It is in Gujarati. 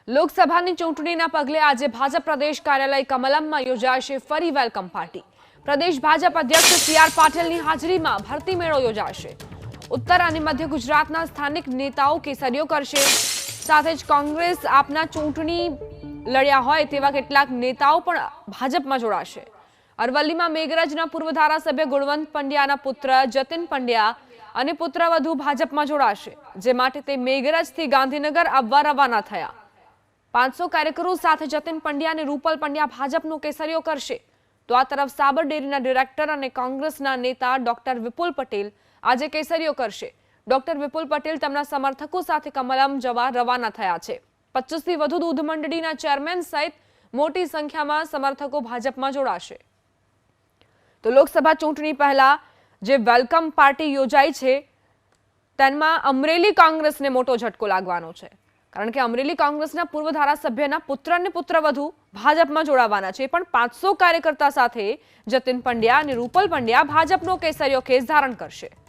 લોકસભાની ચૂંટણીના પગલે આજે ભાજપ પ્રદેશ કાર્યાલય કમલમમાં યોજાશે ફરી વેલકમ પાર્ટી। પ્રદેશ ભાજપ અધ્યક્ષ સી.આર. પાટીલની હાજરીમાં ભરતી મેળો યોજાશે। ઉત્તર અને મધ્ય ગુજરાતના સ્થાનિક નેતાઓ કેસરીઓ કરશે। સાથે જ કોંગ્રેસ આપના ચૂંટણી લડ્યા હોય તેવા કેટલાક નેતાઓ પણ ભાજપમાં જોડાશે। અરવલ્લીમાં મેઘરજના પૂર્વ ધારાસભ્ય ગુણવંત પંડ્યાના પુત્ર જતીન પંડ્યા અને પુત્રવધુ ભાજપમાં જોડાશે, જે માટે તે મેઘરજથી ગાંધીનગર આવવા રવાના થયા। 500 કાર્યકરો સાથે જતીન પંડ્યા અને રૂપલ પંડ્યા ભાજપનો કેસરીઓ કરશે। તો આ તરફ સાબર ડેરીના ડિરેક્ટર અને કોંગ્રેસના નેતા ડોક્ટર વિપુલ પટેલ આજે કેસરીઓ કરશે। ડોક્ટર વિપુલ પટેલ તેમના સમર્થકો સાથે કમલમ જવા રવાના થયા છે। 25 થી વધુ દૂધ મંડળીના ચેરમેન સહિત મોટી સંખ્યામાં સમર્થકો ભાજપમાં જોડાશે। તો લોકસભા ચૂંટણી પહેલા જે વેલકમ પાર્ટી યોજાઈ છે તેમાં અમરેલી કોંગ્રેસને મોટો ઝટકો લાગવાનો છે, કારણ કે અમરેલી કોંગ્રેસના પૂર્વ ધારાસભ્યના પુત્ર અને પુત્રવધુ ભાજપમાં જોડાવાના છે। પણ 500 કાર્યકર્તા સાથે જતીન પંડ્યા અને રૂપલ પંડ્યા ભાજપનો કેસરીયો ખેસ ધારણ કરશે।